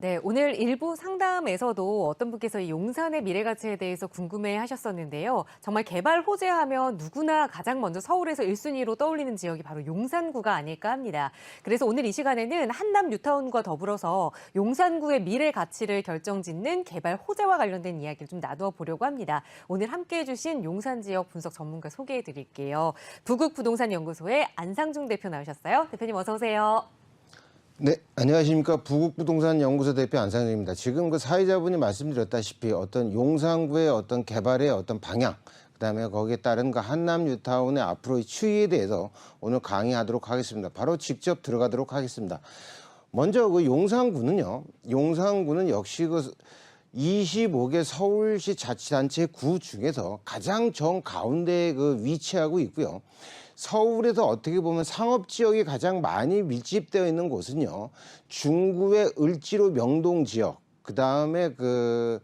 네, 오늘 일부 상담에서도 어떤 분께서 이 용산의 미래 가치에 대해서 궁금해 하셨었는데요. 정말 개발 호재하면 누구나 가장 먼저 서울에서 1순위로 떠올리는 지역이 바로 용산구가 아닐까 합니다. 그래서 오늘 이 시간에는 한남 뉴타운과 더불어서 용산구의 미래 가치를 결정짓는 개발 호재와 관련된 이야기를 좀 나누어 보려고 합니다. 오늘 함께해 주신 용산 지역 분석 전문가 소개해 드릴게요. 부국부동산연구소의 안상중 대표 나오셨어요. 대표님 어서 오세요. 네, 안녕하십니까. 부국부동산연구소 대표 안상준입니다. 지금 그 사회자분이 말씀드렸다시피 어떤 용산구의 어떤 개발의 어떤 방향, 그다음에 거기에 따른 그 한남 뉴타운의 앞으로의 추이에 대해서 오늘 강의하도록 하겠습니다. 바로 직접 들어가도록 하겠습니다. 먼저 그 용산구는 역시 그 25개 서울시 자치단체 구 중에서 가장 정가운데에 그 위치하고 있고요. 서울에서 어떻게 보면 상업지역이 가장 많이 밀집되어 있는 곳은요, 중구의 을지로 명동 지역, 그 다음에 그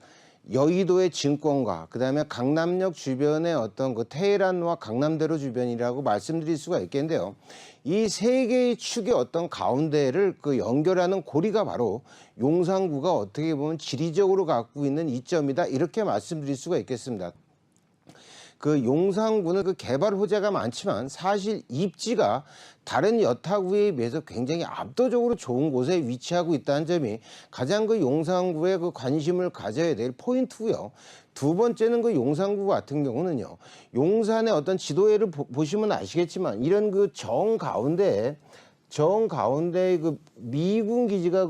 여의도의 증권가, 그 다음에 강남역 주변의 어떤 그 테헤란과 강남대로 주변이라고 말씀드릴 수가 있겠는데요. 이 세 개의 축의 어떤 가운데를 그 연결하는 고리가 바로 용산구가 어떻게 보면 지리적으로 갖고 있는 이점이다, 이렇게 말씀드릴 수가 있겠습니다. 그 용산구는 그 개발 호재가 많지만 사실 입지가 다른 여타구에 비해서 굉장히 압도적으로 좋은 곳에 위치하고 있다는 점이 가장 그 용산구에 그 관심을 가져야 될 포인트고요. 두 번째는 그 용산구 같은 경우는요, 용산의 어떤 지도회를 보시면 아시겠지만 이런 그 정가운데에 그 미군 기지가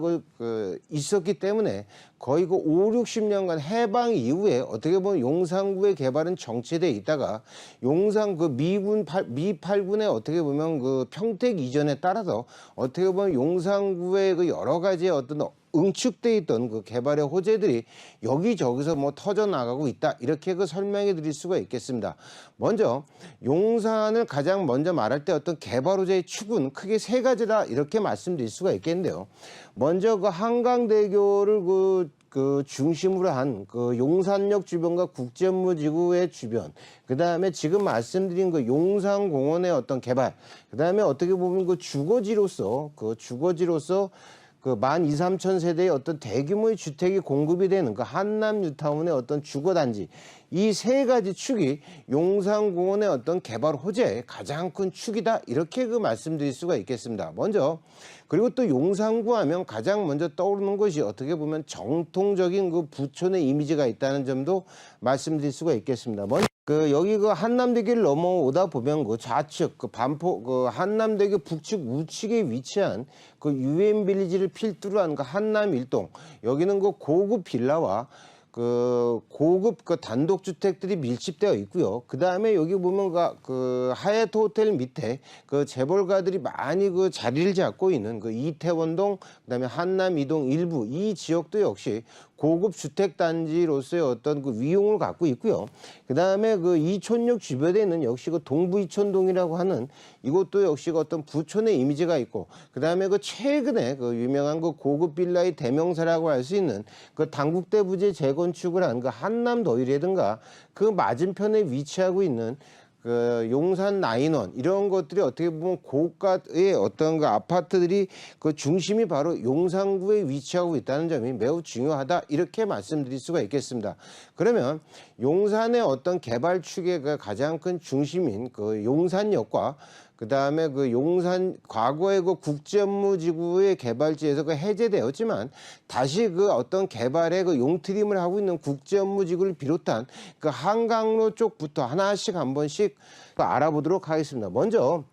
있었기 때문에 거의 그 5, 60년간 해방 이후에 어떻게 보면 용산구의 개발은 정체돼 있다가 용산 그 미 8군의 어떻게 보면 그 평택 이전에 따라서 어떻게 보면 용산구의 그 여러 가지의 어떤 응축돼 있던 그 개발의 호재들이 여기저기서 뭐 터져 나가고 있다, 이렇게 그 설명해 드릴 수가 있겠습니다. 먼저 용산을 가장 먼저 말할 때 어떤 개발 호재의 축은 크게 세 가지다, 이렇게 말씀드릴 수가 있겠는데요. 먼저 그 한강대교를 그 중심으로 한 그 용산역 주변과 국제업무지구의 주변, 그 다음에 지금 말씀드린 그 용산공원의 어떤 개발, 그 다음에 어떻게 보면 그 주거지로서 그 12,000~13,000 세대의 어떤 대규모의 주택이 공급이 되는 그 한남 뉴타운의 어떤 주거단지, 이 세 가지 축이 용산공원의 어떤 개발 호재의 가장 큰 축이다, 이렇게 그 말씀드릴 수가 있겠습니다. 먼저 그리고 또 용산구 하면 가장 먼저 떠오르는 것이 어떻게 보면 정통적인 그 부촌의 이미지가 있다는 점도 말씀드릴 수가 있겠습니다. 먼저 여기 그 한남대교를 넘어오다 보면 그 좌측 그 반포 그 한남대교 북측 우측에 위치한 그 유엔빌리지를 필두로 한 그 한남 일동, 여기는 그 고급 빌라와 그 고급 그 단독주택들이 밀집되어 있고요. 그 다음에 여기 보면 그 하얏트 호텔 밑에 그 재벌가들이 많이 그 자리를 잡고 있는 그 이태원동, 그 다음에 한남 이동 일부, 이 지역도 역시 고급 주택단지로서의 어떤 그 위용을 갖고 있고요. 그 다음에 그 이촌역 주변에 있는 역시 그 동부 이촌동이라고 하는 이것도 역시 그 어떤 부촌의 이미지가 있고, 그 다음에 그 최근에 그 유명한 그 고급 빌라의 대명사라고 할 수 있는 그 당국대 부지 재건축을 한 그 한남더위라든가 그 맞은편에 위치하고 있는 그 용산 나인원, 이런 것들이 어떻게 보면 고가의 어떤 그 아파트들이 그 중심이 바로 용산구에 위치하고 있다는 점이 매우 중요하다, 이렇게 말씀드릴 수가 있겠습니다. 그러면 용산의 어떤 개발 축의 그 가장 큰 중심인 그 용산역과 그 다음에 그 용산 과거의 그 국제업무지구의 개발지에서 그 해제되었지만 다시 그 어떤 개발의 그 용트림을 하고 있는 국제업무지구를 비롯한 그 한강로 쪽부터 하나씩 한 번씩 알아보도록 하겠습니다. 먼저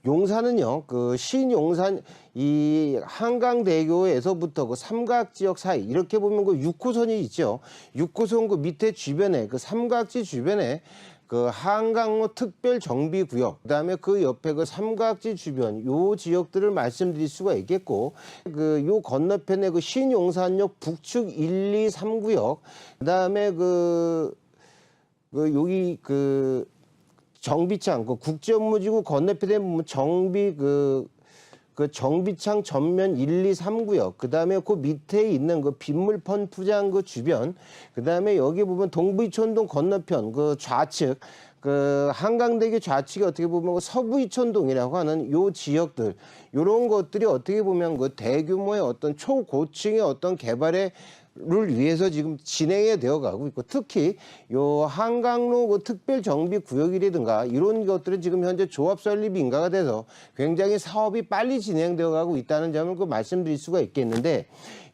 용산은요, 그 신용산 이 한강대교에서부터 그 삼각지역 사이, 이렇게 보면 그 6호선이 있죠. 6호선 그 밑에 주변에 그 삼각지 주변에 그 한강로 특별정비구역, 그다음에 그 옆에 그 삼각지 주변 요 지역들을 말씀드릴 수가 있겠고, 그 요 건너편에 그 신용산역 북측 1, 2, 3구역, 그다음에 여기 그 정비창 그 국제업무지구 건너편에 보면 정비창 전면 1, 2, 3구역, 그 다음에 그 밑에 있는 그 빗물 펌프장 그 주변, 그 다음에 여기 보면 동부이촌동 건너편 그 좌측 그 한강대교 좌측에 어떻게 보면 그 서부 이촌동이라고 하는 요 지역들, 요런 것들이 어떻게 보면 그 대규모의 어떤 초고층의 어떤 개발에 를 위해서 지금 진행이 되어 가고 있고, 특히 요 한강로 그 특별 정비 구역이라든가 이런 것들은 지금 현재 조합 설립이 인가가 돼서 굉장히 사업이 빨리 진행되어 가고 있다는 점을 그 말씀드릴 수가 있겠는데,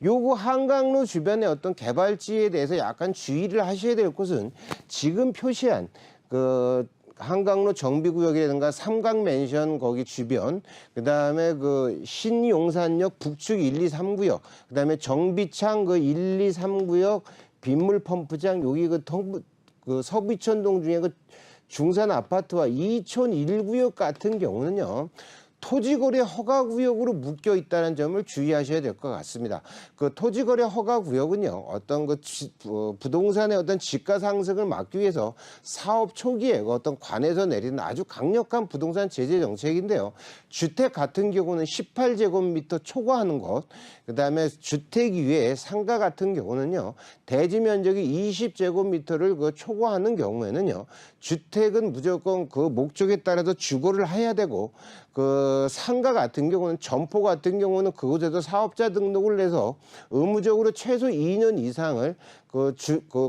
요거 한강로 주변의 어떤 개발지에 대해서 약간 주의를 하셔야 될 것은 지금 표시한 그 한강로 정비구역이라든가 삼강맨션 거기 주변, 그 다음에 그 신용산역 북측 1, 2, 3구역, 그 다음에 정비창 그 1, 2, 3구역 빗물 펌프장, 여기 그 서비천동 중에 그 중산 아파트와 이촌 1구역 같은 경우는요, 토지거래 허가구역으로 묶여 있다는 점을 주의하셔야 될 것 같습니다. 그 토지거래 허가구역은요, 어떤 그 부동산의 어떤 지가 상승을 막기 위해서 사업 초기에 어떤 관에서 내리는 아주 강력한 부동산 제재 정책인데요. 주택 같은 경우는 18제곱미터 초과하는 것, 그 다음에 주택 위에 상가 같은 경우는요, 대지 면적이 20제곱미터를 그 초과하는 경우에는요, 주택은 무조건 그 목적에 따라서 주거를 해야 되고, 그 상가 같은 경우는, 점포 같은 경우는 그곳에서 사업자 등록을 내서 의무적으로 최소 2년 이상을 그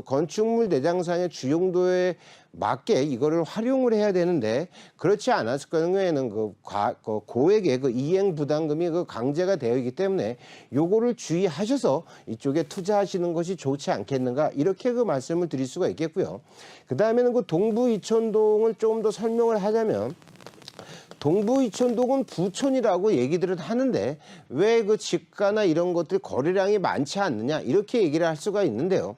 건축물 대장상의 주용도에 맞게 이거를 활용을 해야 되는데, 그렇지 않았을 경우에는 그 고액의 그 이행 부담금이 그 강제가 되어 있기 때문에 요거를 주의하셔서 이쪽에 투자하시는 것이 좋지 않겠는가, 이렇게 그 말씀을 드릴 수가 있겠고요. 그 다음에는 그 동부 이촌동을 조금 더 설명을 하자면, 동부 이촌동은 부촌이라고 얘기들은 하는데 왜 그 집가나 이런 것들 거래량이 많지 않느냐, 이렇게 얘기를 할 수가 있는데요.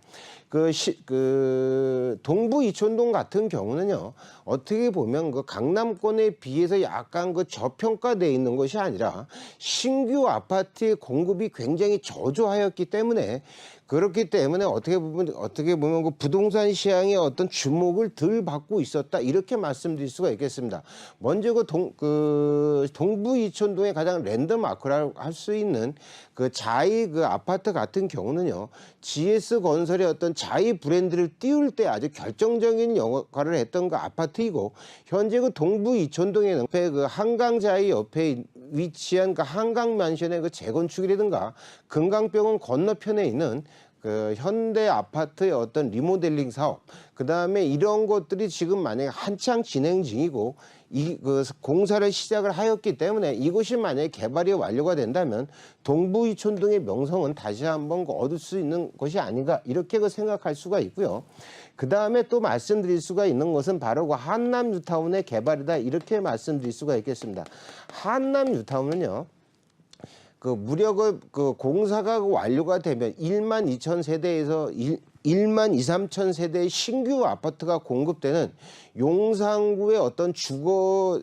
동부 이촌동 같은 경우는요, 어떻게 보면 그 강남권에 비해서 약간 그 저평가되어 있는 것이 아니라 신규 아파트의 공급이 굉장히 저조하였기 때문에, 그렇기 때문에 어떻게 보면 그 부동산 시장의 어떤 주목을 덜 받고 있었다, 이렇게 말씀드릴 수가 있겠습니다. 먼저 동부 이촌동의 가장 랜드마크라고 할 수 있는 그 자이 그 아파트 같은 경우는요, GS 건설의 어떤 자이 브랜드를 띄울 때 아주 결정적인 역할을 했던 그 아파트이고, 현재 그 동부 이촌동에는 그 한강자이 옆에 위치한 그 한강만션의 그 재건축이라든가 금강병원 건너편에 있는 그 현대 아파트의 어떤 리모델링 사업, 그 다음에 이런 것들이 지금 만약에 한창 진행 중이고 그 공사를 시작을 하였기 때문에 이곳이 만약에 개발이 완료가 된다면 동부 이촌동의 명성은 다시 한번 얻을 수 있는 것이 아닌가, 이렇게 생각할 수가 있고요. 그 다음에 또 말씀드릴 수가 있는 것은 바로 그 한남 뉴타운의 개발이다, 이렇게 말씀드릴 수가 있겠습니다. 한남 뉴타운은요, 무려 공사가 완료가 되면 1만 2천 세대에서 1만 2, 3천 세대의 신규 아파트가 공급되는 용산구의 어떤 주거를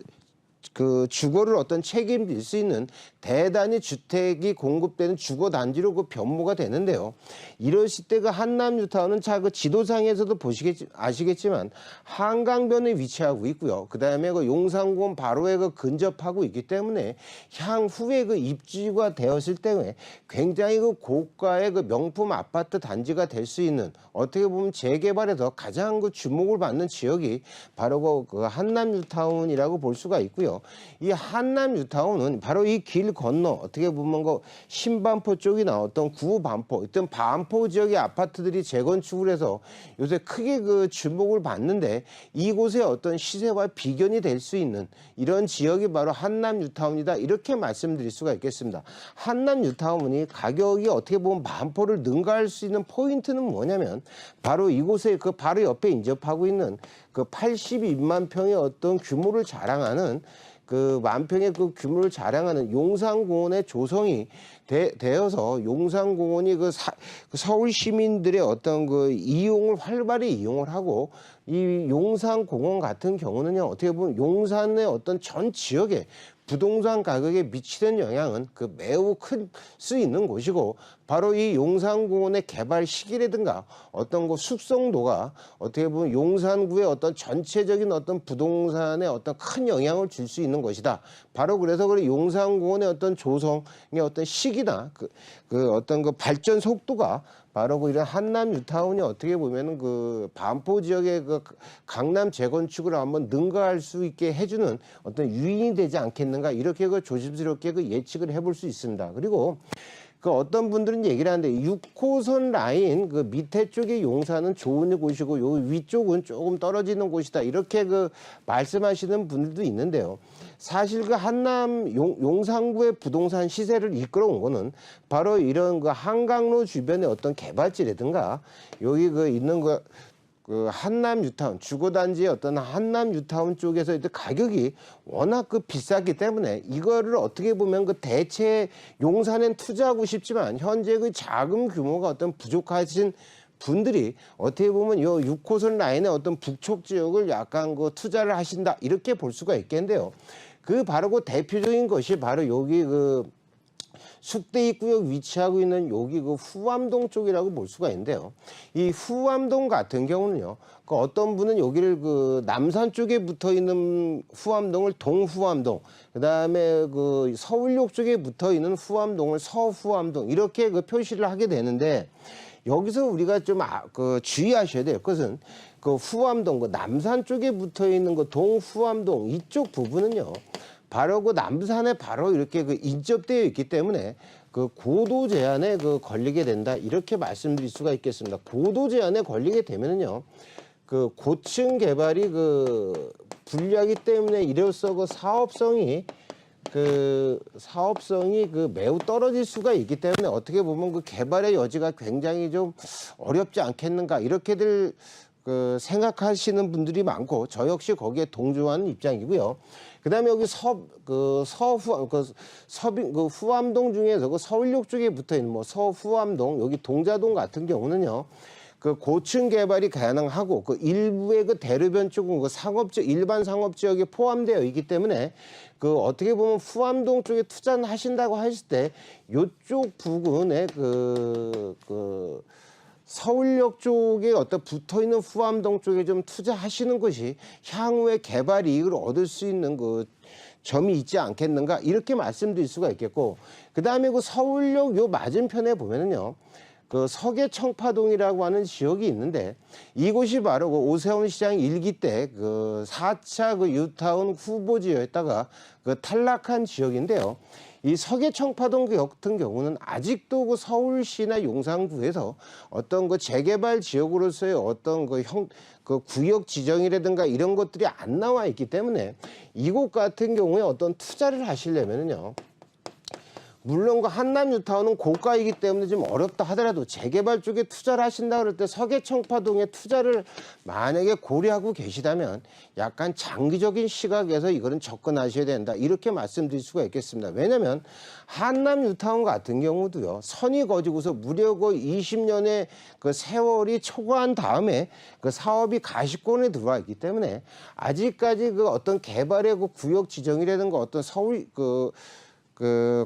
어떤 책임질 수 있는 대단히 주택이 공급되는 주거단지로 그 변모가 되는데요. 이러실 때 그 한남 뉴타운은 그 지도상에서도 아시겠지만 한강변에 위치하고 있고요. 그 다음에 그 용산공원 바로에 근접하고 있기 때문에 향후에 그 입주가 되었을 때 굉장히 그 고가의 그 명품 아파트 단지가 될 수 있는, 어떻게 보면 재개발에서 가장 그 주목을 받는 지역이 바로 그 한남 뉴타운이라고 볼 수가 있고요. 이 한남 뉴타운은 바로 이 길 건너, 어떻게 보면 신반포 쪽이 나왔던 구반포, 어떤 반포 지역의 아파트들이 재건축을 해서 요새 크게 그 주목을 받는데, 이곳의 어떤 시세와 비견이 될 수 있는 이런 지역이 바로 한남 뉴타운이다, 이렇게 말씀드릴 수가 있겠습니다. 한남 뉴타운이 가격이 어떻게 보면 반포를 능가할 수 있는 포인트는 뭐냐면, 바로 이곳에 그 바로 옆에 인접하고 있는 그 82만 평의 어떤 규모를 자랑하는 그 만평의 그 규모를 자랑하는 용산공원의 조성이 되어서 용산공원이 서울 시민들의 어떤 그 이용을 활발히 이용을 하고, 이 용산공원 같은 경우는요, 어떻게 보면 용산의 어떤 전 지역에 부동산 가격에 미치는 영향은 매우 클 수 있는 곳이고, 바로 이 용산공원의 개발 시기라든가 어떤 숙성도가 어떻게 보면 용산구의 어떤 전체적인 어떤 부동산에 어떤 큰 영향을 줄 수 있는 것이다. 바로 그래서 용산공원의 어떤 조성의 어떤 시기나 어떤 발전 속도가 바로 그 이런 한남 뉴타운이 어떻게 보면은 그 반포 지역의 그 강남 재건축을 한번 능가할 수 있게 해주는 어떤 유인이 되지 않겠는가 이렇게 그 조심스럽게 그 예측을 해볼 수 있습니다. 그리고 그 어떤 분들은 얘기를 하는데 6호선 라인 그 밑에 쪽의 용산은 좋은 곳이고 요 위쪽은 조금 떨어지는 곳이다 이렇게 그 말씀하시는 분들도 있는데요. 사실 그 한남 용산구의 부동산 시세를 이끌어온 거는 바로 이런 그 한강로 주변의 어떤 개발지라든가 여기 그 있는 그 한남 뉴타운 주거단지의 어떤 한남 뉴타운 쪽에서 가격이 워낙 그 비싸기 때문에 이거를 어떻게 보면 그 대체 용산엔 투자하고 싶지만 현재 그 자금 규모가 어떤 부족하신 분들이 어떻게 보면 이 6호선 라인의 어떤 북쪽 지역을 약간 그 투자를 하신다 이렇게 볼 수가 있겠는데요. 그 바로 그 대표적인 것이 바로 여기 그 숙대 입구역 위치하고 있는 여기 그 후암동 쪽이라고 볼 수가 있는데요. 이 후암동 같은 경우는요. 그 어떤 분은 여기를 그 남산 쪽에 붙어 있는 후암동을 동후암동, 그다음에 그 서울역 쪽에 붙어 있는 후암동을 서후암동 이렇게 그 표시를 하게 되는데 여기서 우리가 좀 그 주의하셔야 돼요. 그것은 그 후암동, 그 남산 쪽에 붙어 있는 그 동후암동 이쪽 부분은요. 바로 그 남산에 바로 이렇게 그 인접되어 있기 때문에 그 고도 제한에 그 걸리게 된다 이렇게 말씀드릴 수가 있겠습니다. 고도 제한에 걸리게 되면은요, 그 고층 개발이 그 불리하기 때문에 이로써 그 사업성이 그 매우 떨어질 수가 있기 때문에 어떻게 보면 그 개발의 여지가 굉장히 좀 어렵지 않겠는가 이렇게들 그 생각하시는 분들이 많고 저 역시 거기에 동조하는 입장이고요. 그다음에 여기 후암동 중에서 그 서울역 쪽에 붙어 있는 뭐 서후암동 여기 동자동 같은 경우는요. 그 고층 개발이 가능하고 그 일부의 그 대로변 쪽은 그 상업지 일반 상업 지역에 포함되어 있기 때문에 그 어떻게 보면 후암동 쪽에 투자를 하신다고 하실 때 이쪽 부근에 서울역 쪽에 어떤 붙어 있는 후암동 쪽에 좀 투자하시는 것이 향후에 개발 이익을 얻을 수 있는 그 점이 있지 않겠는가 이렇게 말씀드릴 수가 있겠고 그다음에 그 서울역 요 맞은편에 보면은요. 그 서계청파동이라고 하는 지역이 있는데 이곳이 바로 그 오세훈 시장 일기 때 그 4차 그 뉴타운 후보지였다가 그 탈락한 지역인데요. 이 서계청파동 같은 경우는 아직도 그 서울시나 용산구에서 어떤 그 재개발 지역으로서의 어떤 그 구역 지정이라든가 이런 것들이 안 나와 있기 때문에 이곳 같은 경우에 어떤 투자를 하시려면은요. 물론 그 한남 뉴타운은 고가이기 때문에 좀 어렵다 하더라도 재개발 쪽에 투자를 하신다 그럴 때 서계청파동에 투자를 만약에 고려하고 계시다면 약간 장기적인 시각에서 이거는 접근하셔야 된다 이렇게 말씀드릴 수가 있겠습니다. 왜냐하면 한남 뉴타운 같은 경우도요 선이 거지고서 무려 그 20년의 그 세월이 초과한 다음에 그 사업이 가시권에 들어와 있기 때문에 아직까지 그 어떤 개발의 그 구역 지정이라든가 어떤 서울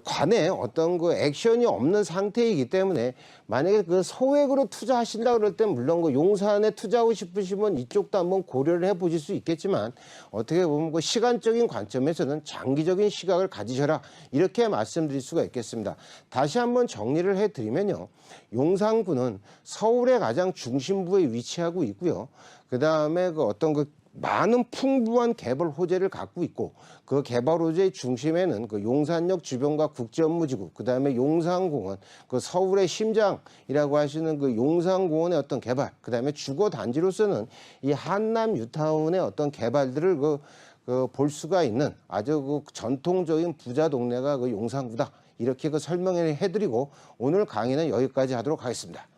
관에 어떤 그 액션이 없는 상태이기 때문에 만약에 그 소액으로 투자하신다 그럴 때 물론 그 용산에 투자하고 싶으시면 이쪽도 한번 고려를 해 보실 수 있겠지만 어떻게 보면 그 시간적인 관점에서는 장기적인 시각을 가지셔라 이렇게 말씀드릴 수가 있겠습니다. 다시 한번 정리를 해 드리면요. 용산구는 서울의 가장 중심부에 위치하고 있고요. 그다음에 그 어떤 그 많은 풍부한 개발 호재를 갖고 있고 그 개발 호재의 중심에는 그 용산역 주변과 국제업무지구 그다음에 용산공원 그 서울의 심장이라고 하시는 그 용산공원의 어떤 개발 그다음에 주거 단지로서는 이 한남 뉴타운의 어떤 개발들을 볼 수가 있는 아주 그 전통적인 부자 동네가 그 용산구다 이렇게 그 설명을 해드리고 오늘 강의는 여기까지 하도록 하겠습니다.